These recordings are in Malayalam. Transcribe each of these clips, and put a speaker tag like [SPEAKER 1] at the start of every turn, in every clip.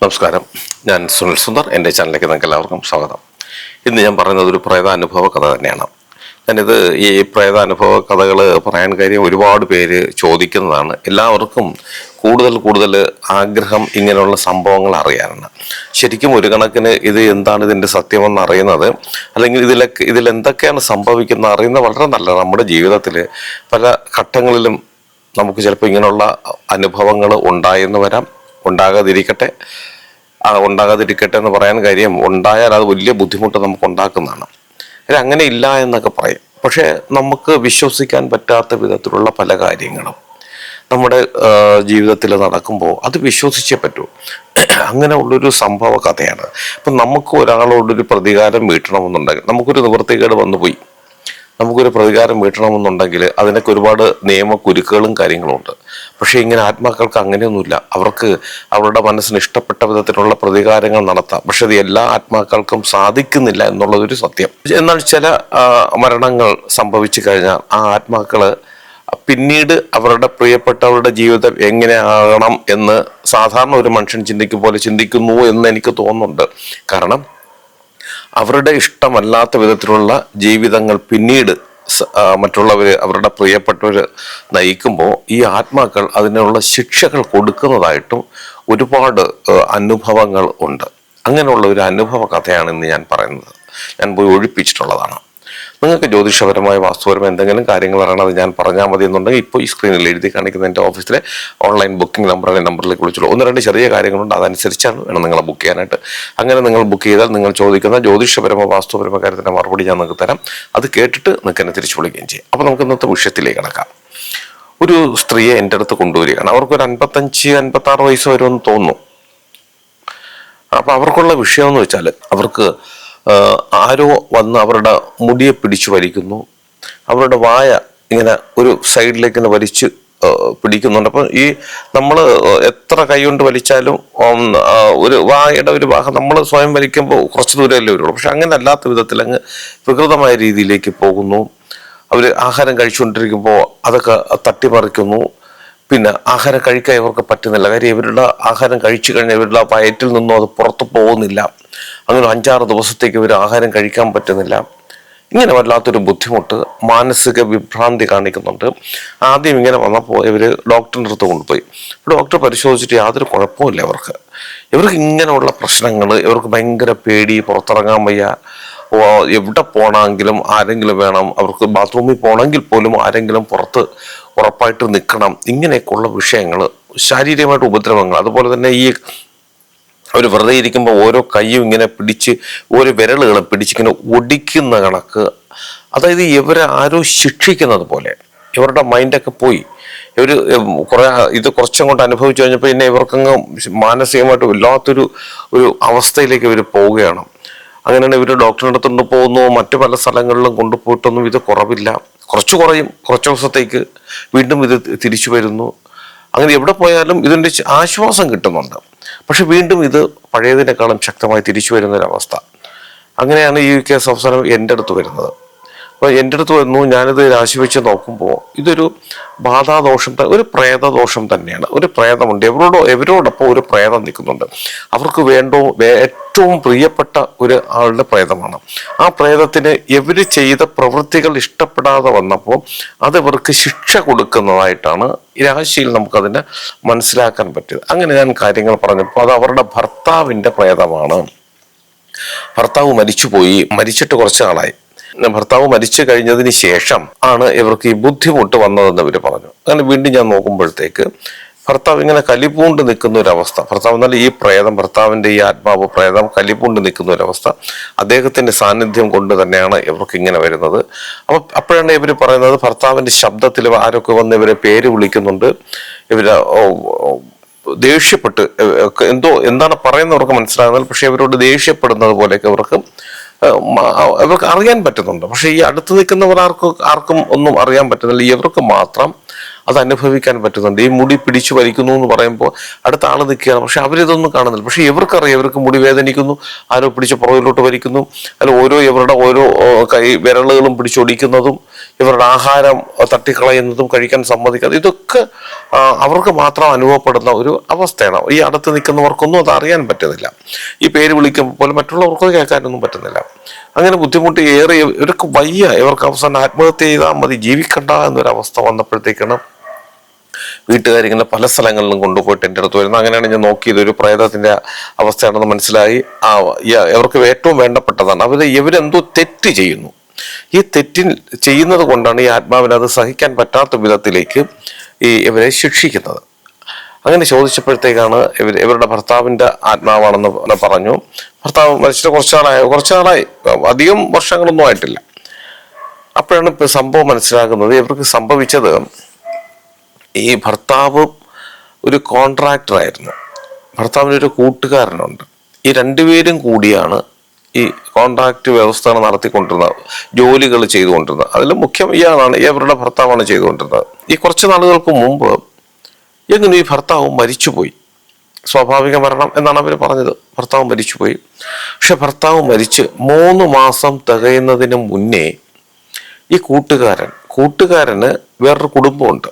[SPEAKER 1] നമസ്കാരം, ഞാൻ സുനിൽ സുന്ദർ. എൻ്റെ ചാനലിലേക്ക് നിങ്ങൾക്ക് എല്ലാവർക്കും സ്വാഗതം. ഇന്ന് ഞാൻ പറയുന്നത് ഒരു പ്രേതാനുഭവ കഥ തന്നെയാണ്. ഞാനിത് ഈ പ്രേതാനുഭവ കഥകൾ പറയാൻ കാര്യം ഒരുപാട് പേര് ചോദിക്കുന്നതാണ്. എല്ലാവർക്കും കൂടുതൽ ആഗ്രഹം ഇങ്ങനെയുള്ള സംഭവങ്ങൾ അറിയാനാണ്. ശരിക്കും ഒരു കണക്കിന് ഇത് എന്താണ് ഇതിൻ്റെ സത്യമെന്ന് അറിയുന്നത്, അല്ലെങ്കിൽ ഇതിലെന്തൊക്കെയാണ് സംഭവിക്കുന്നത് അറിയുന്നത് വളരെ നല്ലതാണ്. നമ്മുടെ ജീവിതത്തിൽ പല ഘട്ടങ്ങളിലും നമുക്ക് ചിലപ്പോൾ ഇങ്ങനെയുള്ള അനുഭവങ്ങൾ ഉണ്ടായെന്ന് വരാം, ഉണ്ടാകാതിരിക്കട്ടെ എന്ന് പറയാൻ കാര്യം ഉണ്ടായാൽ അത് വലിയ ബുദ്ധിമുട്ട് നമുക്ക് ഉണ്ടാക്കുന്നതാണ്. അങ്ങനെ ഇല്ല എന്നൊക്കെ പറയും. പക്ഷേ നമുക്ക് വിശ്വസിക്കാൻ പറ്റാത്ത വിധത്തിലുള്ള പല കാര്യങ്ങളും നമ്മുടെ ജീവിതത്തിൽ നടക്കുമ്പോൾ അത് വിശ്വസിച്ചേ പറ്റൂ. അങ്ങനെ ഉള്ളൊരു സംഭവ കഥയാണ്. ഇപ്പം നമുക്ക് ഒരാളോടൊരു പ്രതികാരം വീട്ടണമെന്നുണ്ടെങ്കിൽ, നമുക്കൊരു നിവൃത്തികേട് വന്നുപോയി, നമുക്കൊരു പ്രതികാരം വീട്ടണമെന്നുണ്ടെങ്കിൽ അതിനൊക്കെ ഒരുപാട് നിയമക്കുരുക്കുകളും കാര്യങ്ങളും ഉണ്ട്. പക്ഷേ ഇങ്ങനെ ആത്മാക്കൾക്ക് അങ്ങനെയൊന്നുമില്ല. അവർക്ക് അവരുടെ മനസ്സിന് ഇഷ്ടപ്പെട്ട വിധത്തിലുള്ള പ്രതികാരങ്ങൾ നടത്താം. പക്ഷെ അത് എല്ലാ ആത്മാക്കൾക്കും സാധിക്കുന്നില്ല എന്നുള്ളതൊരു സത്യം. എന്നാൽ ചില മരണങ്ങൾ സംഭവിച്ചു കഴിഞ്ഞാൽ ആ ആത്മാക്കള് പിന്നീട് അവരുടെ പ്രിയപ്പെട്ടവരുടെ ജീവിതം എങ്ങനെ ആകണം എന്ന് സാധാരണ ഒരു മനുഷ്യൻ ചിന്തിക്കും പോലെ ചിന്തിക്കുന്നു എന്ന് എനിക്ക് തോന്നുന്നുണ്ട്. കാരണം അവരുടെ ഇഷ്ടമല്ലാത്ത വിധത്തിലുള്ള ജീവിതങ്ങൾ പിന്നീട് മറ്റുള്ളവർ, അവരുടെ പ്രിയപ്പെട്ടവർ നയിക്കുമ്പോൾ ഈ ആത്മാക്കൾ അതിനുള്ള ശിക്ഷകൾ കൊടുക്കുന്നതായിട്ടും ഒരുപാട് അനുഭവങ്ങൾ ഉണ്ട്. അങ്ങനെയുള്ള ഒരു അനുഭവ കഥയാണ് ഇന്ന് ഞാൻ പറയുന്നത്. ഞാൻ പോയി ഒഴിപ്പിച്ചിട്ടുള്ളതാണ്. നിങ്ങൾക്ക് ജ്യോതിഷപരമായ വാസ്തുപരമായ എന്തെങ്കിലും കാര്യങ്ങൾ അറിയണം, അത് ഞാൻ പറഞ്ഞാൽ മതി എന്നുണ്ടെങ്കിൽ ഇപ്പോൾ ഈ സ്ക്രീനിൽ എഴുതി കാണിക്കുന്ന എൻ്റെ ഓഫീസിലെ ഓൺലൈൻ ബുക്കിംഗ് നമ്പറിലേക്ക് വിളിച്ചോളൂ. 1-2 ചെറിയ കാര്യങ്ങളുണ്ട്, അതനുസരിച്ചാണ് വേണം നിങ്ങളെ ബുക്ക് ചെയ്യാനായിട്ട്. അങ്ങനെ നിങ്ങൾ ബുക്ക് ചെയ്താൽ നിങ്ങൾ ചോദിക്കുന്ന ജ്യോതിഷപരമോ വാസ്തുപരമോ കാര്യത്തിൻ്റെ മറുപടി ഞാൻ നിങ്ങൾക്ക് തരാം. അത് കേട്ടിട്ട് നിങ്ങൾക്ക് എന്നെ തിരിച്ചു വിളിക്കുകയും ചെയ്യും. അപ്പോൾ നമുക്ക് ഇന്നത്തെ വിഷയത്തിലേക്ക് കിടക്കാം. ഒരു സ്ത്രീയെ എൻ്റെ അടുത്ത് കൊണ്ടുവരികയാണ്. അവർക്കൊരു 55-56 വയസ്സ് വരുമെന്ന് തോന്നുന്നു. അപ്പോൾ അവർക്കുള്ള വിഷയം എന്ന് വെച്ചാൽ, അവർക്ക് ആരോ വന്ന് അവരുടെ മുടിയെ പിടിച്ചു വലിക്കുന്നു, അവരുടെ വായ ഇങ്ങനെ ഒരു സൈഡിലേക്ക് ഇങ്ങനെ വലിച്ച് പിടിക്കുന്നുണ്ട്. അപ്പം ഈ നമ്മൾ എത്ര കൈ കൊണ്ട് വലിച്ചാലും ഒരു വായയുടെ ഒരു ഭാഗം നമ്മൾ സ്വയം വലിക്കുമ്പോൾ കുറച്ച് ദൂരമല്ലേ വരുള്ളൂ. പക്ഷെ അങ്ങനെ അല്ലാത്ത വിധത്തിൽ അങ്ങ് വികൃതമായ രീതിയിലേക്ക് പോകുന്നു. അവർ ആഹാരം കഴിച്ചുകൊണ്ടിരിക്കുമ്പോൾ അതൊക്കെ തട്ടിമറിക്കുന്നു. പിന്നെ ആഹാരം കഴിക്കാൻ ഇവർക്ക് പറ്റുന്നില്ല. കാര്യം ഇവരുടെ ആഹാരം കഴിച്ചു കഴിഞ്ഞാൽ ഇവരുടെ വയറ്റിൽ നിന്നും അത് പുറത്തു പോകുന്നില്ല. അങ്ങനെ 5-6 ദിവസത്തേക്ക് ഇവർ ആഹാരം കഴിക്കാൻ പറ്റുന്നില്ല. ഇങ്ങനെ വല്ലാത്തൊരു ബുദ്ധിമുട്ട്, മാനസിക വിഭ്രാന്തി കാണിക്കുന്നുണ്ട്. ആദ്യം ഇങ്ങനെ വന്നപ്പോൾ ഇവർ ഡോക്ടറിൻ്റെ അടുത്ത് കൊണ്ടുപോയി. ഡോക്ടർ പരിശോധിച്ചിട്ട് യാതൊരു കുഴപ്പമില്ല ഇവർക്ക് ഇങ്ങനെയുള്ള പ്രശ്നങ്ങൾ, ഇവർക്ക് ഭയങ്കര പേടി, പുറത്തിറങ്ങാൻ വയ്യ, എവിടെ പോകണമെങ്കിലും ആരെങ്കിലും വേണം, അവർക്ക് ബാത്റൂമിൽ പോകണമെങ്കിൽ പോലും ആരെങ്കിലും പുറത്ത് ഉറപ്പായിട്ട് നിൽക്കണം. ഇങ്ങനെയൊക്കെയുള്ള വിഷയങ്ങൾ, ശാരീരികമായിട്ട് ഉപദ്രവങ്ങൾ, അതുപോലെ തന്നെ ഈ അവർ വെറുതെ ഇരിക്കുമ്പോൾ ഓരോ കൈയും ഇങ്ങനെ പിടിച്ച്, ഓരോ വിരലുകളും പിടിച്ചിങ്ങനെ ഒടിക്കുന്ന കണക്ക്. അതായത് ഇവരെ ആരോ ശിക്ഷിക്കുന്നത് പോലെ ഇവരുടെ മൈൻഡൊക്കെ പോയി. ഇവർ കുറച്ചും കൊണ്ട് അനുഭവിച്ചു കഴിഞ്ഞപ്പോൾ പിന്നെ ഇവർക്കങ്ങ് മാനസികമായിട്ട് വല്ലാത്തൊരു അവസ്ഥയിലേക്ക് ഇവർ പോവുകയാണ്. അങ്ങനെയാണ് ഇവർ ഡോക്ടറിൻ്റെ അടുത്തുകൊണ്ട് പോകുന്നു, മറ്റു പല സ്ഥലങ്ങളിലും കൊണ്ടുപോയിട്ടൊന്നും ഇത് കുറവില്ല. കുറച്ച് കുറയും, കുറച്ച് ദിവസത്തേക്ക് വീണ്ടും ഇത് തിരിച്ചു വരുന്നു. അങ്ങനെ എവിടെ പോയാലും ഇതിൻ്റെ ആശ്വാസം കിട്ടുന്നുണ്ട്. പക്ഷെ വീണ്ടും ഇത് പഴയതിനേക്കാളും ശക്തമായി തിരിച്ചു വരുന്നൊരവസ്ഥ. അങ്ങനെയാണ് ഈ കേസ് അവസാനം എൻ്റെ അടുത്ത് വരുന്നത്. അപ്പോൾ എൻ്റെ അടുത്ത് വന്നു, ഞാനിത് രാശി വെച്ച് നോക്കുമ്പോൾ ഇതൊരു ബാധാദോഷം, ഒരു പ്രേതദോഷം തന്നെയാണ്. ഒരു പ്രേതമുണ്ട്, എവരോടൊപ്പം ഒരു പ്രേതം നിൽക്കുന്നുണ്ട്. അവർക്ക് ഏറ്റവും പ്രിയപ്പെട്ട ഒരു ആളുടെ പ്രേതമാണ്. ആ പ്രേതത്തിന് ഇവർ ചെയ്ത പ്രവൃത്തികൾ ഇഷ്ടപ്പെടാതെ വന്നപ്പോൾ അത് ഇവർക്ക് ശിക്ഷ കൊടുക്കുന്നതായിട്ടാണ് രാശിയിൽ നമുക്കതിനെ മനസ്സിലാക്കാൻ പറ്റിയത്. അങ്ങനെ ഞാൻ കാര്യങ്ങൾ പറഞ്ഞപ്പോൾ അത് അവരുടെ ഭർത്താവിൻ്റെ പ്രേതമാണ്. ഭർത്താവ് മരിച്ചിട്ട് കുറച്ച് നാളായി. ഭർത്താവ് മരിച്ചു കഴിഞ്ഞതിന് ശേഷം ആണ് ഇവർക്ക് ഈ ബുദ്ധിമുട്ട് വന്നതെന്ന് ഇവർ പറഞ്ഞു. അങ്ങനെ വീണ്ടും ഞാൻ നോക്കുമ്പോഴത്തേക്ക് ഭർത്താവ് ഇങ്ങനെ കലിപൂണ്ട് നിൽക്കുന്ന ഒരവസ്ഥ. ഭർത്താവ് എന്നാൽ ഈ പ്രേതം, ഭർത്താവിൻ്റെ ഈ ആത്മാവ് പ്രേതം കലിപൂണ്ട് നിൽക്കുന്ന ഒരവസ്ഥ, അദ്ദേഹത്തിൻ്റെ സാന്നിധ്യം കൊണ്ട് തന്നെയാണ് ഇവർക്ക് ഇങ്ങനെ വരുന്നത്. അപ്പോഴാണ് ഇവർ പറയുന്നത്, ഭർത്താവിൻ്റെ ശബ്ദത്തിൽ ആരൊക്കെ വന്ന് ഇവരെ പേര് വിളിക്കുന്നുണ്ട്. ഇവരെ ദേഷ്യപ്പെട്ട് എന്താണ് പറയുന്നവർക്ക് മനസ്സിലാകുന്നത്, പക്ഷെ ഇവരോട് ദേഷ്യപ്പെടുന്നത് പോലെയൊക്കെ ഇവർക്ക് അറിയാൻ പറ്റുന്നുണ്ട്. പക്ഷെ ഈ അടുത്ത് നിൽക്കുന്നവർ ആർക്കും ഒന്നും അറിയാൻ പറ്റുന്നില്ല. ഇവർക്ക് മാത്രം അത് അനുഭവിക്കാൻ പറ്റുന്നുണ്ട്. ഈ മുടി പിടിച്ചു വലിക്കുന്നു എന്ന് പറയുമ്പോൾ അടുത്ത ആൾ നിൽക്കുകയാണ്, പക്ഷെ അവരിതൊന്നും കാണുന്നില്ല. പക്ഷെ ഇവർക്കറിയാം ഇവർക്ക് മുടി വേദനിക്കുന്നു, ആരോ പിടിച്ച് പുറകിലോട്ട് വലിക്കുന്നു, അല്ല ഇവരുടെ ഓരോ കൈ വിരലുകളും പിടിച്ചൊടിക്കുന്നതും ഇവരുടെ ആഹാരം തട്ടിക്കളയുന്നതും കഴിക്കാൻ സമ്മതിക്കാതെ, ഇതൊക്കെ അവർക്ക് മാത്രം അനുഭവപ്പെടുന്ന ഒരു അവസ്ഥയാണ്. ഈ അടുത്ത് നിൽക്കുന്നവർക്കൊന്നും അത് അറിയാൻ പറ്റുന്നില്ല. ഈ പേര് വിളിക്കുമ്പോൾ പോലും മറ്റുള്ളവർക്ക് കേൾക്കാനൊന്നും പറ്റുന്നില്ല. അങ്ങനെ ബുദ്ധിമുട്ട് ഏറെ ഇവർക്ക് വയ്യ. ഇവർക്ക് അവസാനം ആത്മഹത്യ ചെയ്താൽ മതി, ജീവിക്കണ്ട എന്നൊരവസ്ഥ വന്നപ്പോഴത്തേക്കാണ് വീട്ടുകാരിങ്ങനെ പല സ്ഥലങ്ങളിലും കൊണ്ടുപോയിട്ട് എൻ്റെ അടുത്ത് വരുന്നത്. അങ്ങനെയാണ് ഞാൻ നോക്കിയത്. ഒരു പ്രേതത്തിന്റെ അവസ്ഥയാണെന്ന് മനസ്സിലായി. ഇവർക്ക് ഏറ്റവും വേണ്ടപ്പെട്ടതാണ്. ഇവരെന്തോ തെറ്റ് ചെയ്യുന്നു. ഈ തെറ്റിൽ ചെയ്യുന്നത് കൊണ്ടാണ് ഈ ആത്മാവിന് അത് സഹിക്കാൻ പറ്റാത്ത വിധത്തിലേക്ക് ഇവരെ ശിക്ഷിക്കുന്നത്. അങ്ങനെ ചോദിച്ചപ്പോഴത്തേക്കാണ് ഇവരുടെ ഭർത്താവിന്റെ ആത്മാവാണെന്ന് പറഞ്ഞു. ഭർത്താവ് മരിച്ചിട്ട് കുറച്ചാളായി, അധികം വർഷങ്ങളൊന്നും ആയിട്ടില്ല. അപ്പോഴാണ് ഇപ്പൊ സംഭവം മനസ്സിലാക്കുന്നത്. ഇവർക്ക് സംഭവിച്ചത്, ഈ ഭർത്താവ് ഒരു കോൺട്രാക്ടറായിരുന്നു, ഭർത്താവിനൊരു കൂട്ടുകാരനുണ്ട്. ഈ രണ്ടുപേരും കൂടിയാണ് ഈ കോൺട്രാക്ട് വ്യവസ്ഥകൾ നടത്തിക്കൊണ്ടിരുന്നത്, ജോലികൾ ചെയ്തുകൊണ്ടിരുന്നത്. അതിൽ മുഖ്യം ഇവരുടെ ഭർത്താവാണ് ചെയ്തുകൊണ്ടിരുന്നത്. ഈ കുറച്ച് നാളുകൾക്ക് മുമ്പ് എങ്ങനെ ഈ ഭർത്താവ് മരിച്ചുപോയി. സ്വാഭാവിക മരണം എന്നാണ് അവർ പറഞ്ഞത്. ഭർത്താവ് മരിച്ചുപോയി. പക്ഷെ ഭർത്താവ് മരിച്ച് 3 മാസം തികയുന്നതിന് മുന്നേ ഈ കൂട്ടുകാരന് വേറൊരു കുടുംബമുണ്ട്.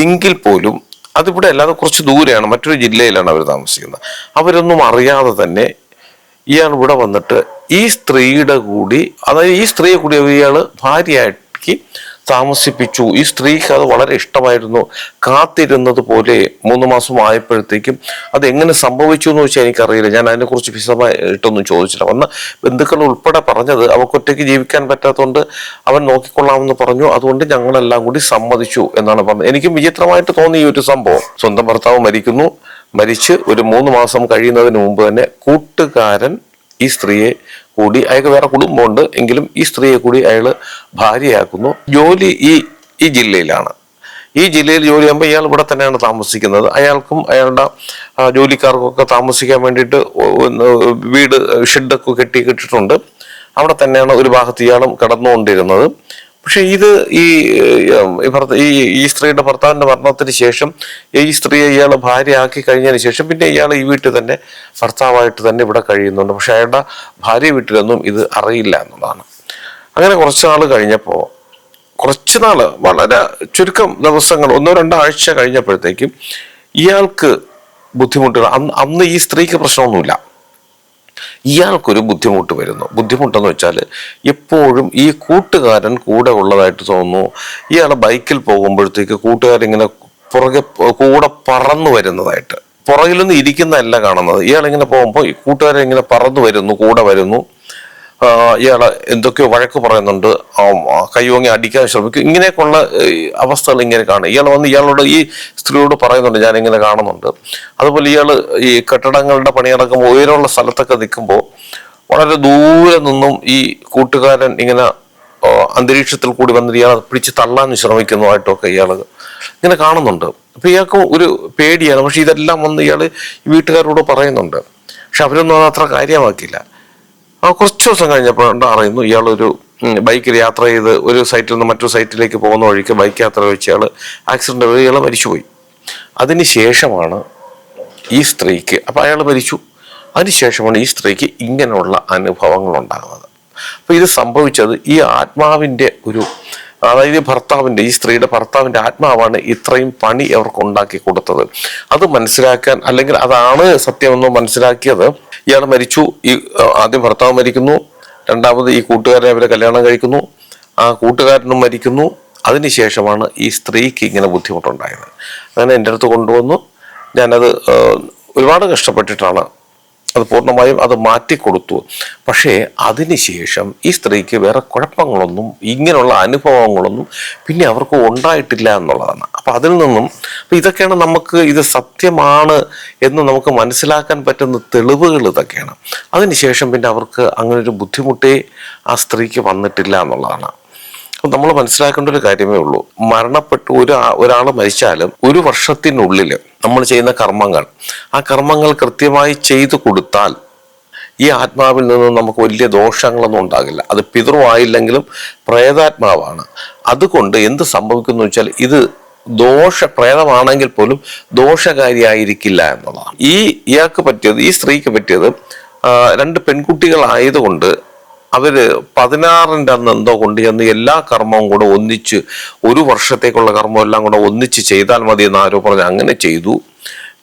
[SPEAKER 1] എങ്കിൽ പോലും അതിവിടെ അല്ലാതെ കുറച്ച് ദൂരെയാണ്, മറ്റൊരു ജില്ലയിലാണ് അവർ താമസിക്കുന്നത്. അവരൊന്നും അറിയാതെ തന്നെ ഇയാൾ ഇവിടെ വന്നിട്ട് ഈ സ്ത്രീയുടെ കൂടി, അതായത് ഈ സ്ത്രീയെ കൂടി ഇയാൾ ഭാര്യയാക്കി താമസിപ്പിച്ചു. ഈ സ്ത്രീക്ക് അത് വളരെ ഇഷ്ടമായിരുന്നു. കാത്തിരുന്നത് പോലെ 3 മാസം ആയപ്പോഴത്തേക്കും അത് എങ്ങനെ സംഭവിച്ചു എന്ന് വെച്ചാൽ എനിക്കറിയില്ല. ഞാൻ അതിനെക്കുറിച്ച് വിശദമായിട്ടൊന്നും ചോദിച്ചില്ല. വന്ന ബന്ധുക്കൾ ഉൾപ്പെടെ പറഞ്ഞത് അവക്കൊറ്റയ്ക്ക് ജീവിക്കാൻ പറ്റാത്തതുകൊണ്ട് അവൻ നോക്കിക്കൊള്ളാമെന്ന് പറഞ്ഞു, അതുകൊണ്ട് ഞങ്ങളെല്ലാം കൂടി സമ്മതിച്ചു എന്നാണ് പറഞ്ഞത്. എനിക്കും വിചിത്രമായിട്ട് തോന്നി ഈ ഒരു സംഭവം. സ്വന്തം ഭർത്താവ് മരിച്ച് ഒരു 3 മാസം കഴിയുന്നതിന് മുമ്പ് തന്നെ കൂട്ടുകാരൻ ഈ സ്ത്രീയെ കൂടി, അയാൾക്ക് വേറെ കുടുംബമുണ്ട് എങ്കിലും ഈ സ്ത്രീയെ കൂടി അയാൾ ഭാര്യയാക്കുന്നു. ജോലി ഈ ജില്ലയിലാണ്. ഈ ജില്ലയിൽ ജോലി ചെയ്യുമ്പോൾ ഇയാൾ ഇവിടെ തന്നെയാണ് താമസിക്കുന്നത്. അയാൾക്കും അയാളുടെ ജോലിക്കാർക്കും ഒക്കെ താമസിക്കാൻ വേണ്ടിയിട്ട് വീട് ഷെഡൊക്കെ കെട്ടിയിട്ടുണ്ട്. അവിടെ തന്നെയാണ് ഒരു ഭാഗത്ത് ഇയാളും കിടന്നുകൊണ്ടിരുന്നത്. പക്ഷെ ഇത് ഈ സ്ത്രീയുടെ ഭർത്താവിന്റെ മരണത്തിന് ശേഷം ഈ സ്ത്രീയെ ഇയാൾ ഭാര്യയാക്കി കഴിഞ്ഞതിന് ശേഷം പിന്നെ ഇയാൾ ഈ വീട്ടിൽ തന്നെ ഭർത്താവായിട്ട് തന്നെ ഇവിടെ കഴിയുന്നുണ്ട്. പക്ഷെ അയാളുടെ ഭാര്യ വീട്ടിലൊന്നും ഇത് അറിയില്ല എന്നുള്ളതാണ്. അങ്ങനെ കുറച്ച് കഴിഞ്ഞപ്പോൾ, വളരെ ചുരുക്കം ദിവസങ്ങൾ, 1-2 ആഴ്ച കഴിഞ്ഞപ്പോഴത്തേക്കും ഇയാൾക്ക് ബുദ്ധിമുട്ടുകൾ. അന്ന് ഈ സ്ത്രീക്ക് പ്രശ്നമൊന്നുമില്ല, ഇയാൾക്കൊരു ബുദ്ധിമുട്ട് വരുന്നു. ബുദ്ധിമുട്ടെന്ന് വെച്ചാൽ എപ്പോഴും ഈ കൂട്ടുകാരൻ കൂടെ ഉള്ളതായിട്ട് തോന്നുന്നു. ഇയാൾ ബൈക്കിൽ പോകുമ്പോഴത്തേക്ക് കൂട്ടുകാരിങ്ങനെ കൂടെ പറന്നു വരുന്നതായിട്ട്, പുറകിലൊന്നും ഇരിക്കുന്നതല്ല കാണുന്നത്. ഇയാളിങ്ങനെ പോകുമ്പോൾ ഈ കൂട്ടുകാരൻ ഇങ്ങനെ പറന്നു വരുന്നു, കൂടെ വരുന്നു. ഇയാള് എന്തൊക്കെയോ വഴക്ക് പറയുന്നുണ്ട്, കൈവങ്ങി അടിക്കാൻ ശ്രമിക്കും. ഇങ്ങനെയൊക്കെയുള്ള അവസ്ഥകൾ ഇങ്ങനെ കാണും. ഇയാളോട് ഈ സ്ത്രീയോട് പറയുന്നുണ്ട്, ഞാൻ ഇങ്ങനെ കാണുന്നുണ്ട്. അതുപോലെ ഈ കെട്ടിടങ്ങളുടെ പണി നടക്കുമ്പോൾ ഉയരമുള്ള സ്ഥലത്തൊക്കെ നിൽക്കുമ്പോൾ വളരെ ദൂരെ നിന്നും ഈ കൂട്ടുകാരൻ ഇങ്ങനെ അന്തരീക്ഷത്തിൽ കൂടി വന്നിട്ട് ഇയാളെ പിടിച്ച് തള്ളാൻ ശ്രമിക്കുന്നതായിട്ടൊക്കെ ഇങ്ങനെ കാണുന്നുണ്ട്. അപ്പൊ ഇയാൾക്ക് ഒരു പേടിയാണ്. പക്ഷെ ഇതെല്ലാം വന്ന് ഈ വീട്ടുകാരോട് പറയുന്നുണ്ട്. പക്ഷെ അവരൊന്നും അത് അത്ര കാര്യമാക്കില്ല. കുറച്ച് ദിവസം കഴിഞ്ഞപ്പോൾ അറിയുന്നു ഇയാളൊരു ബൈക്കിൽ യാത്ര ചെയ്ത് ഒരു സൈറ്റിൽ നിന്ന് മറ്റൊരു സൈറ്റിലേക്ക് പോകുന്ന വഴിക്ക് ബൈക്ക് യാത്ര വെച്ച് ആക്സിഡന്റ് വഴി മരിച്ചുപോയി. അതിനുശേഷമാണ് ഈ സ്ത്രീക്ക്, അപ്പൊ അയാൾ മരിച്ചു, അതിനുശേഷമാണ് ഈ സ്ത്രീക്ക് ഇങ്ങനെയുള്ള അനുഭവങ്ങൾ ഉണ്ടാകുന്നത്. അപ്പൊ ഇത് സംഭവിച്ചത് ഈ ആത്മാവിന്റെ അതായത് ഈ സ്ത്രീയുടെ ഭർത്താവിന്റെ ആത്മാവാണ് ഇത്രയും പണി അവർക്ക് ഉണ്ടാക്കി കൊടുത്തത്. അത് മനസ്സിലാക്കാൻ, അല്ലെങ്കിൽ അതാണ് സത്യമെന്ന് മനസ്സിലാക്കിയത്, ഇയാൾ മരിച്ചു, ആദ്യം ഭർത്താവ് മരിക്കുന്നു, രണ്ടാമത് ഈ കൂട്ടുകാരനെ അവരെ കല്യാണം കഴിക്കുന്നു, ആ കൂട്ടുകാരനും മരിക്കുന്നു. അതിനുശേഷമാണ് ഈ സ്ത്രീക്ക് ഇങ്ങനെ ബുദ്ധിമുട്ടുണ്ടായത്. അങ്ങനെ എൻ്റെ അടുത്ത് കൊണ്ടുവന്നു. ഞാനത് ഒരുപാട് കഷ്ടപ്പെട്ടിട്ടാണ് അത് പൂർണ്ണമായും അത് മാറ്റിക്കൊടുത്തു. പക്ഷേ അതിനുശേഷം ഈ സ്ത്രീക്ക് വേറെ കുഴപ്പങ്ങളൊന്നും, ഇങ്ങനെയുള്ള അനുഭവങ്ങളൊന്നും പിന്നെ അവർക്ക് ഉണ്ടായിട്ടില്ല എന്നുള്ളതാണ്. അപ്പൊ അതിൽ നിന്നും ഇതൊക്കെയാണ് നമുക്ക് ഇത് സത്യമാണ് എന്ന് നമുക്ക് മനസ്സിലാക്കാൻ പറ്റുന്ന തെളിവുകൾ ഇതൊക്കെയാണ്. അതിനുശേഷം പിന്നെ അവർക്ക് അങ്ങനെ ഒരു ബുദ്ധിമുട്ടേ ആ സ്ത്രീക്ക് വന്നിട്ടില്ല എന്നുള്ളതാണ്. നമ്മൾ മനസ്സിലാക്കേണ്ട ഒരു കാര്യമേ ഉള്ളൂ. മരണപ്പെട്ട് ഒരാൾ മരിച്ചാലും 1 വർഷത്തിനുള്ളിൽ നമ്മൾ ചെയ്യുന്ന കർമ്മങ്ങൾ, ആ കർമ്മങ്ങൾ കൃത്യമായി ചെയ്തു കൊടുത്താൽ ഈ ആത്മാവിൽ നിന്ന് നമുക്ക് വലിയ ദോഷങ്ങളൊന്നും ഉണ്ടാകില്ല. അത് പിതൃവായില്ലെങ്കിലും പ്രേതാത്മാവാണ്. അതുകൊണ്ട് എന്ത് സംഭവിക്കുന്നു വെച്ചാൽ ഇത് പ്രേതമാണെങ്കിൽ പോലും ദോഷകാരിയായിരിക്കില്ല എന്നുള്ളതാണ്. ഈ സ്ത്രീക്ക് പറ്റിയത് 2 പെൺകുട്ടികളായതുകൊണ്ട് അവര് 16-ന്റെ അന്ന് എന്തോ കൊണ്ട് ചെന്ന് എല്ലാ കർമ്മവും കൂടെ ഒന്നിച്ച്, ഒരു വർഷത്തേക്കുള്ള കർമ്മം എല്ലാം കൂടെ ഒന്നിച്ച് ചെയ്താൽ മതി എന്ന് ആരോ പറഞ്ഞു. അങ്ങനെ ചെയ്തു.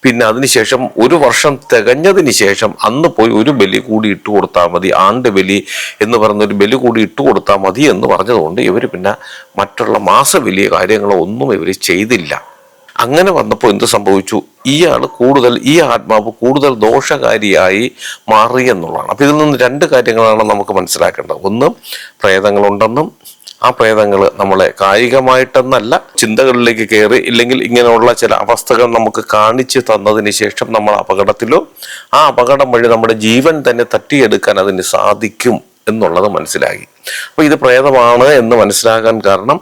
[SPEAKER 1] പിന്നെ അതിനുശേഷം ഒരു വർഷം തികഞ്ഞതിന് ശേഷം അന്ന് പോയി ഒരു ബലി കൂടി ഇട്ട് കൊടുത്താൽ മതി, ആണ്ട് ബലി എന്ന് പറയുന്ന ഒരു ബലി കൂടി ഇട്ട് കൊടുത്താൽ മതി എന്ന് പറഞ്ഞതുകൊണ്ട് ഇവർ പിന്നെ മറ്റുള്ള മാസബലിയ കാര്യങ്ങളോ ഒന്നും ഇവർ ചെയ്തില്ല. അങ്ങനെ വന്നപ്പോൾ എന്ത് സംഭവിച്ചു? ഈ ആത്മാവ് കൂടുതൽ ദോഷകാരിയായി മാറി എന്നുള്ളതാണ്. അപ്പൊ ഇതിൽ നിന്ന് രണ്ട് കാര്യങ്ങളാണ് നമുക്ക് മനസ്സിലാക്കേണ്ടത്. ഒന്ന്, പ്രേതങ്ങളുണ്ടെന്നും ആ പ്രേതങ്ങൾ നമ്മളെ കായികമായിട്ടെന്നല്ല ചിന്തകളിലേക്ക് കയറി, ഇല്ലെങ്കിൽ ഇങ്ങനെയുള്ള ചില അവസ്ഥകൾ നമുക്ക് കാണിച്ചു തന്നതിന് ശേഷം നമ്മൾ അപകടത്തിലോ ആ അപകടം വഴി നമ്മുടെ ജീവൻ തന്നെ തട്ടിയെടുക്കാൻ അതിന് സാധിക്കും എന്നുള്ളത് മനസ്സിലാക്കി. അപ്പൊ ഇത് പ്രേതമാണ് എന്ന് മനസ്സിലാക്കാൻ കാരണം,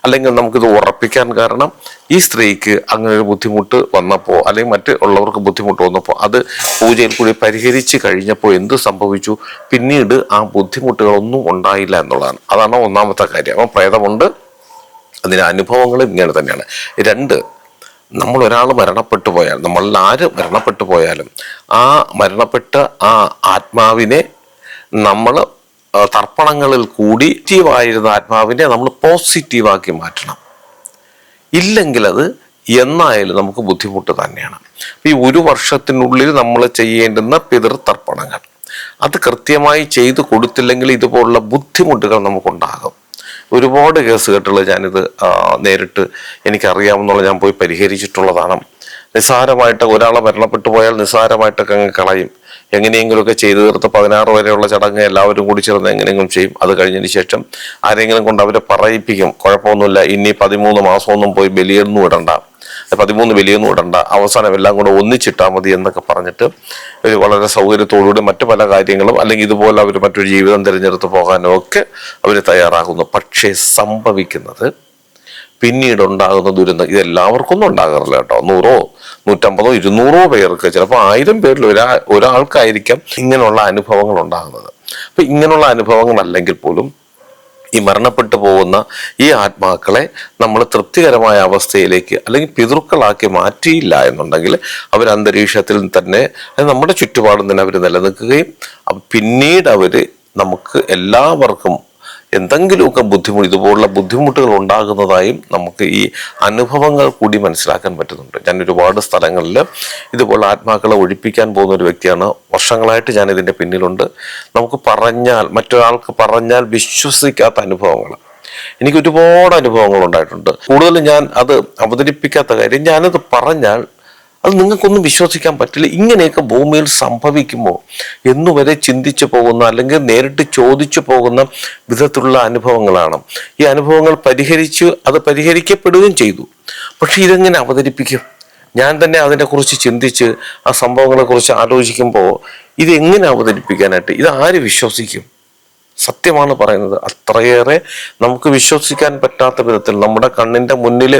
[SPEAKER 1] അല്ലെങ്കിൽ നമുക്കിത് ഉറപ്പിക്കാൻ കാരണം, ഈ സ്ത്രീക്ക് അങ്ങനെ ഒരു ബുദ്ധിമുട്ട് വന്നപ്പോൾ, അല്ലെങ്കിൽ മറ്റ് ഉള്ളവർക്ക് ബുദ്ധിമുട്ട് വന്നപ്പോൾ അത് പൂജയിൽ കൂടി പരിഹരിച്ച് കഴിഞ്ഞപ്പോൾ എന്ത് സംഭവിച്ചു? പിന്നീട് ആ ബുദ്ധിമുട്ടുകളൊന്നും ഉണ്ടായില്ല എന്നുള്ളതാണ്. അതാണ് ഒന്നാമത്തെ കാര്യം. അപ്പം പ്രേതമുണ്ട്, അതിന് അനുഭവങ്ങളും ഇങ്ങനെ തന്നെയാണ്. രണ്ട്, നമ്മൾ ഒരാൾ മരണപ്പെട്ടു പോയാൽ, നമ്മളിൽ ആര് മരണപ്പെട്ടു പോയാലും ആ മരണപ്പെട്ട ആ ആത്മാവിനെ നമ്മൾ തർപ്പണങ്ങളിൽ കൂടി നെഗറ്റീവായിരുന്ന ആത്മാവിനെ നമ്മൾ പോസിറ്റീവാക്കി മാറ്റണം. ഇല്ലെങ്കിൽ അത് എന്നായാലും നമുക്ക് ബുദ്ധിമുട്ട് തന്നെയാണ്. ഈ ഒരു വർഷത്തിനുള്ളിൽ നമ്മൾ ചെയ്യേണ്ടുന്ന പിതൃതർപ്പണങ്ങൾ അത് കൃത്യമായി ചെയ്തു കൊടുത്തില്ലെങ്കിൽ ഇതുപോലുള്ള ബുദ്ധിമുട്ടുകൾ നമുക്കുണ്ടാകും. ഒരുപാട് കേസുകെട്ടുകൾ ഞാനിത് നേരിട്ട് എനിക്കറിയാവുന്നുള്ള ഞാൻ പോയി പരിഹരിച്ചിട്ടുള്ളതാണ്. നിസ്സാരമായിട്ട് ഒരാളെ മരണപ്പെട്ടു പോയാൽ നിസ്സാരമായിട്ടൊക്കെ അങ്ങ് കളയും. എങ്ങനെയെങ്കിലുമൊക്കെ ചെയ്തു തീർത്ത് 16 വരെയുള്ള ചടങ്ങ് എല്ലാവരും കൂടി ചേർന്ന് എങ്ങനെയെങ്കിലും ചെയ്യും. അത് കഴിഞ്ഞതിന് ശേഷം ആരെങ്കിലും കൊണ്ട് അവരെ പറയിപ്പിക്കും, കുഴപ്പമൊന്നുമില്ല, ഇനി 13 മാസമൊന്നും പോയി ബലിയൊന്നും ഇടണ്ട, 13 ബലിയൊന്നും ഇടണ്ട, അവസാനം എല്ലാം കൂടെ ഒന്നിച്ചിട്ടാൽ മതി എന്നൊക്കെ പറഞ്ഞിട്ട് വളരെ സൗകര്യത്തോടുകൂടി മറ്റു പല കാര്യങ്ങളും, അല്ലെങ്കിൽ ഇതുപോലെ അവർ മറ്റൊരു ജീവിതം തിരഞ്ഞെടുത്ത് പോകാനോ ഒക്കെ അവർ തയ്യാറാകുന്നു. പക്ഷേ സംഭവിക്കുന്നത് പിന്നീട് ഉണ്ടാകുന്ന ദുരന്തം ഇതെല്ലാവർക്കും ഒന്നും ഉണ്ടാകാറില്ല കേട്ടോ. 100, 150, 200 പേർക്ക്, ചിലപ്പോൾ 1000 പേരിൽ ഒരാൾക്കായിരിക്കാം ഇങ്ങനെയുള്ള അനുഭവങ്ങൾ ഉണ്ടാകുന്നത്. അപ്പൊ ഇങ്ങനെയുള്ള അനുഭവങ്ങൾ അല്ലെങ്കിൽ പോലും ഈ മരണപ്പെട്ടു പോകുന്ന ഈ ആത്മാക്കളെ നമ്മൾ തൃപ്തികരമായ അവസ്ഥയിലേക്ക് അല്ലെങ്കിൽ പിതൃക്കളാക്കി മാറ്റിയില്ല എന്നുണ്ടെങ്കിൽ അവർ അന്തരീക്ഷത്തിൽ തന്നെ, നമ്മുടെ ചുറ്റുപാടും തന്നെ അവർ നിലനിൽക്കുകയും പിന്നീട് അവര് നമുക്ക് എല്ലാവർക്കും എന്തെങ്കിലുമൊക്കെ ഇതുപോലുള്ള ബുദ്ധിമുട്ടുകൾ ഉണ്ടാകുന്നതായും നമുക്ക് ഈ അനുഭവങ്ങൾ കൂടി മനസ്സിലാക്കാൻ പറ്റുന്നുണ്ട്. ഞാൻ ഒരുപാട് സ്ഥലങ്ങളിൽ ഇതുപോലെ ആത്മാക്കളെ ഒഴിപ്പിക്കാൻ പോകുന്ന ഒരു വ്യക്തിയാണ്. വർഷങ്ങളായിട്ട് ഞാൻ ഇതിൻ്റെ പിന്നിലുണ്ട്. നമുക്ക് മറ്റൊരാൾക്ക് പറഞ്ഞാൽ വിശ്വസിക്കാത്ത അനുഭവങ്ങൾ, എനിക്ക് ഒരുപാട് അനുഭവങ്ങൾ ഉണ്ടായിട്ടുണ്ട്. കൂടുതലും ഞാൻ അത് അവതരിപ്പിക്കാത്ത കാര്യം, ഞാനത് പറഞ്ഞാൽ അത് നിങ്ങൾക്കൊന്നും വിശ്വസിക്കാൻ പറ്റില്ല. ഇങ്ങനെയൊക്കെ ഭൂമിയിൽ സംഭവിക്കുമോ എന്നുവരെ ചിന്തിച്ചു പോകുന്ന, അല്ലെങ്കിൽ നേരിട്ട് ചോദിച്ചു പോകുന്ന വിധത്തിലുള്ള അനുഭവങ്ങളാണ്. ഈ അനുഭവങ്ങൾ അത് പരിഹരിക്കപ്പെടുകയും ചെയ്തു. പക്ഷെ ഇതെങ്ങനെ അവതരിപ്പിക്കും? ഞാൻ തന്നെ അതിനെക്കുറിച്ച് ചിന്തിച്ച് ആ സംഭവങ്ങളെക്കുറിച്ച് ആലോചിക്കുമ്പോൾ ഇതെങ്ങനെ അവതരിപ്പിക്കാനായിട്ട്, ഇത് ആര് വിശ്വസിക്കും? സത്യമാണ് പറയുന്നത്. അത്രയേറെ നമുക്ക് വിശ്വസിക്കാൻ പറ്റാത്ത വിധത്തിൽ നമ്മുടെ കണ്ണിന്റെ മുന്നിൽ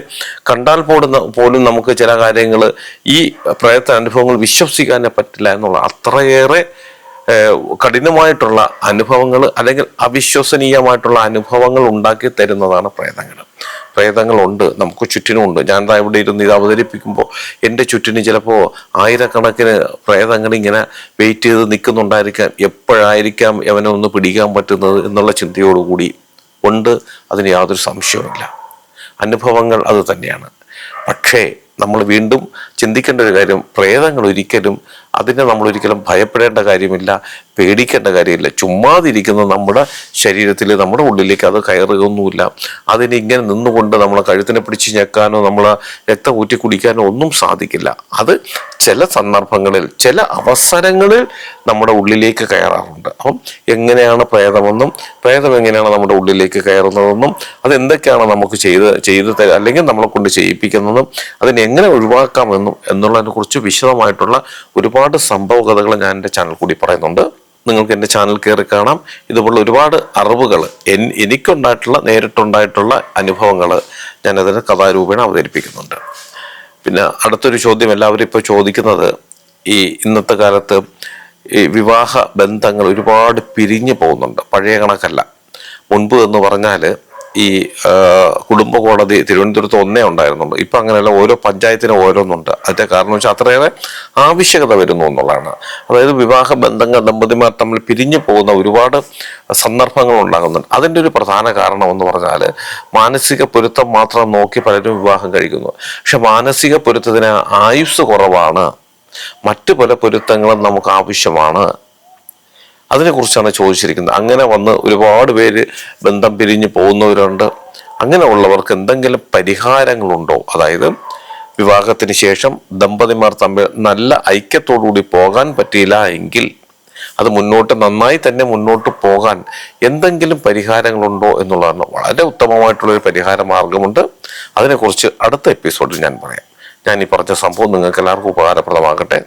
[SPEAKER 1] കണ്ടാൽ പോലും നമുക്ക് ചില കാര്യങ്ങൾ, ഈ പ്രയത്ന അനുഭവങ്ങൾ വിശ്വസിക്കാനേ പറ്റില്ല എന്നുള്ള അത്രയേറെ കഠിനമായിട്ടുള്ള അനുഭവങ്ങൾ, അല്ലെങ്കിൽ അവിശ്വസനീയമായിട്ടുള്ള അനുഭവങ്ങൾ ഉണ്ടാക്കി തരുന്നതാണ് പ്രേതങ്ങളുണ്ട്, നമുക്ക് ചുറ്റിനുമുണ്ട്. ഞാൻ ഇവിടെ ഇരുന്ന് ഇത് അവതരിപ്പിക്കുമ്പോൾ എൻ്റെ ചുറ്റിന് ചിലപ്പോൾ ആയിരക്കണക്കിന് പ്രേതങ്ങൾ ഇങ്ങനെ വെയിറ്റ് ചെയ്ത് നിൽക്കുന്നുണ്ടായിരിക്കാം. എപ്പോഴായിരിക്കാം അവനെ ഒന്ന് പിടിക്കാൻ പറ്റുന്നത് എന്നുള്ള ചിന്തയോടുകൂടി ഉണ്ട്. അതിന് യാതൊരു സംശയവുമില്ല. അനുഭവങ്ങൾ അത് തന്നെയാണ്. പക്ഷേ നമ്മൾ വീണ്ടും ചിന്തിക്കേണ്ട ഒരു കാര്യം, അതിനെ നമ്മൾ ഒരിക്കലും ഭയപ്പെടേണ്ട കാര്യമില്ല, പേടിക്കേണ്ട കാര്യമില്ല. ചുമ്മാതിരിക്കുന്ന നമ്മുടെ ശരീരത്തിൽ, നമ്മുടെ ഉള്ളിലേക്ക് അത് കയറുകയൊന്നുമില്ല. അതിന് ഇങ്ങനെ നിന്നുകൊണ്ട് നമ്മളെ കഴുത്തിനെ പിടിച്ച് ഞെക്കാനോ നമ്മളെ രക്തം ഊറ്റി കുടിക്കാനോ ഒന്നും സാധിക്കില്ല. അത് ചില സന്ദർഭങ്ങളിൽ, ചില അവസരങ്ങളിൽ നമ്മുടെ ഉള്ളിലേക്ക് കയറാറുണ്ട്. അപ്പം എങ്ങനെയാണ് പ്രേതം എങ്ങനെയാണ് നമ്മുടെ ഉള്ളിലേക്ക് കയറുന്നതെന്നും അതെന്തൊക്കെയാണ് നമുക്ക് ചെയ്ത് അല്ലെങ്കിൽ നമ്മളെ കൊണ്ട് ചെയ്യിപ്പിക്കുന്നതും അതിനെങ്ങനെ ഒഴിവാക്കാമെന്നും എന്നുള്ളതിനെ കുറിച്ച് വിശദമായിട്ടുള്ള ഒരുപാട് സംഭവ കഥകൾ ഞാൻ എൻ്റെ ചാനൽ കൂടി പറയുന്നുണ്ട്. നിങ്ങൾക്ക് എൻ്റെ ചാനൽ കയറി കാണാം. ഇതുപോലുള്ള ഒരുപാട് അറിവുകൾ, നേരിട്ടുണ്ടായിട്ടുള്ള അനുഭവങ്ങൾ ഞാനതിന് കഥാരൂപേണ അവതരിപ്പിക്കുന്നുണ്ട്. പിന്നെ അടുത്തൊരു ചോദ്യം എല്ലാവരും ഇപ്പോൾ ചോദിക്കുന്നത്, ഈ ഇന്നത്തെ കാലത്ത് ഈ വിവാഹ ബന്ധങ്ങൾ ഒരുപാട് പിരിഞ്ഞു പോകുന്നുണ്ട്. പഴയ കണക്കല്ല. മുൻപ് എന്ന് പറഞ്ഞാൽ ഈ കുടുംബ കോടതി തിരുവനന്തപുരത്ത് ഒന്നേ ഉണ്ടായിരുന്നുള്ളൂ. ഇപ്പം അങ്ങനെയല്ല, ഓരോ പഞ്ചായത്തിനും ഓരോന്നുണ്ട്. അതിൻ്റെ കാരണം വെച്ചാൽ അത്രയേറെ ആവശ്യകത വരുന്നു എന്നുള്ളതാണ്. അതായത് വിവാഹ ബന്ധങ്ങൾ ദമ്പതിമാർ തമ്മിൽ പിരിഞ്ഞു പോകുന്ന ഒരുപാട് സന്ദർഭങ്ങൾ ഉണ്ടാകുന്നുണ്ട്. അതിൻ്റെ ഒരു പ്രധാന കാരണം എന്ന് പറഞ്ഞാൽ മാനസിക പൊരുത്തം മാത്രം നോക്കി പലരും വിവാഹം കഴിക്കുന്നു. പക്ഷെ മാനസിക പൊരുത്തത്തിന് ആയുസ് കുറവാണ്, മറ്റു പല പൊരുത്തങ്ങളും നമുക്ക് ആവശ്യമാണ്. അതിനെക്കുറിച്ചാണ് ചോദിച്ചിരിക്കുന്നത്. അങ്ങനെ വന്ന് ഒരുപാട് പേര് ബന്ധം പിരിഞ്ഞു പോകുന്നവരുണ്ട്. അങ്ങനെയുള്ളവർക്ക് എന്തെങ്കിലും പരിഹാരങ്ങളുണ്ടോ? അതായത് വിവാഹത്തിന് ശേഷം ദമ്പതിമാർ തമ്മിൽ നല്ല ഐക്യത്തോടുകൂടി പോകാൻ പറ്റിയില്ല എങ്കിൽ അത് നന്നായി തന്നെ മുന്നോട്ട് പോകാൻ എന്തെങ്കിലും പരിഹാരങ്ങളുണ്ടോ എന്നുള്ളതാണ്. വളരെ ഉത്തമമായിട്ടുള്ളൊരു പരിഹാര മാർഗമുണ്ട്. അതിനെക്കുറിച്ച് അടുത്ത എപ്പിസോഡിൽ ഞാൻ പറയാം. ഞാൻ ഈ പറഞ്ഞ സംഭവം നിങ്ങൾക്ക് എല്ലാവർക്കും ഉപകാരപ്രദമാകട്ടെ.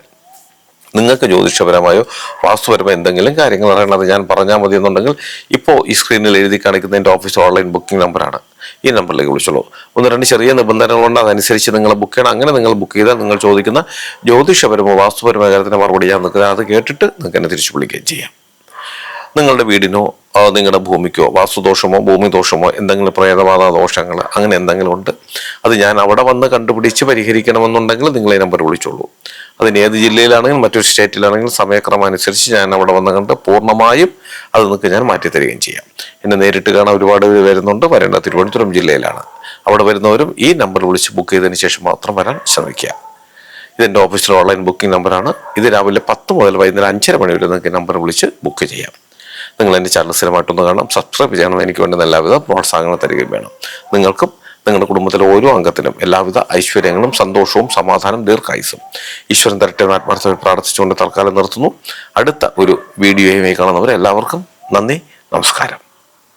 [SPEAKER 1] നിങ്ങൾക്ക് ജ്യോതിഷപരമായോ വാസ്തുപരമായോ എന്തെങ്കിലും കാര്യങ്ങൾ അറിയണത് ഞാൻ പറഞ്ഞാൽ മതി എന്നുണ്ടെങ്കിൽ ഇപ്പോൾ ഈ സ്ക്രീനിൽ എഴുതി കാണിക്കുന്ന എൻ്റെ ഓഫീസ് ഓൺലൈൻ ബുക്കിംഗ് നമ്പറാണ്. ഈ നമ്പറിലേക്ക് വിളിച്ചോളൂ. 1-2 ചെറിയ നിബന്ധനകളുണ്ട്, അതനുസരിച്ച് നിങ്ങൾ ബുക്ക് ചെയ്യണം. അങ്ങനെ നിങ്ങൾ ബുക്ക് ചെയ്താൽ നിങ്ങൾ ചോദിക്കുന്ന ജ്യോതിഷപരമോ വാസ്തുപരമായ കാര്യത്തിന് മറുപടി ഞാൻ നിൽക്കുന്നത്, അത് കേട്ടിട്ട് നിങ്ങൾക്ക് എന്നെ തിരിച്ചു വിളിക്കുകയും ചെയ്യാം. നിങ്ങളുടെ വീടിനോ നിങ്ങളുടെ ഭൂമിക്കോ വാസ്തുദോഷമോ ഭൂമിദോഷമോ എന്തെങ്കിലും പ്രേതബാധ ദോഷങ്ങൾ അങ്ങനെ എന്തെങ്കിലും ഉണ്ട്, അത് ഞാൻ അവിടെ വന്ന് കണ്ടുപിടിച്ച് പരിഹരിക്കണമെന്നുണ്ടെങ്കിൽ നിങ്ങൾ ഈ നമ്പർ വിളിച്ചോളൂ. അതിന് ഏത് ജില്ലയിലാണെങ്കിലും മറ്റൊരു സ്റ്റേറ്റിലാണെങ്കിലും സമയക്രമം അനുസരിച്ച് ഞാൻ അവിടെ വന്ന് കണ്ട് പൂർണ്ണമായും അത് നിങ്ങൾക്ക് ഞാൻ മാറ്റിത്തരികയും ചെയ്യാം. എന്നെ നേരിട്ട് കാണാൻ ഒരുപാട് പേര് വരുന്നുണ്ട്. വരേണ്ടത് തിരുവനന്തപുരം ജില്ലയിലാണ്. അവിടെ വരുന്നവരും ഈ നമ്പർ വിളിച്ച് ബുക്ക് ചെയ്തതിന് ശേഷം മാത്രം വരാൻ ശ്രമിക്കുക. ഇതെൻ്റെ ഓഫീസിലെ ഓൺലൈൻ ബുക്കിംഗ് നമ്പറാണ്. ഇത് രാവിലെ 10 മുതൽ വൈകുന്നേരം 5:30 മണി വരെ നിങ്ങൾക്ക് നമ്പർ വിളിച്ച് ബുക്ക് ചെയ്യാം. നിങ്ങൾ എൻ്റെ ചാനൽ സ്ഥിരമായിട്ടൊന്ന് കാണാം, സബ്സ്ക്രൈബ് ചെയ്യണം. എനിക്ക് വേണ്ടുന്ന എല്ലാവിധ പ്രോത്സാഹനങ്ങൾ തരികയും വേണം. നിങ്ങൾക്കും നിങ്ങളുടെ കുടുംബത്തിലെ ഓരോ അംഗത്തിനും എല്ലാവിധ ഐശ്വര്യങ്ങളും സന്തോഷവും സമാധാനം ദീർഘായുസ്സും ഈശ്വരൻ തരട്ടെ എന്ന് ആത്മാർത്ഥമായി പ്രാർത്ഥിച്ചുകൊണ്ട് തൽക്കാലം നിർത്തുന്നു. അടുത്ത ഒരു വീഡിയോയുമായി കാണുന്നവരെ എല്ലാവർക്കും നന്ദി, നമസ്കാരം.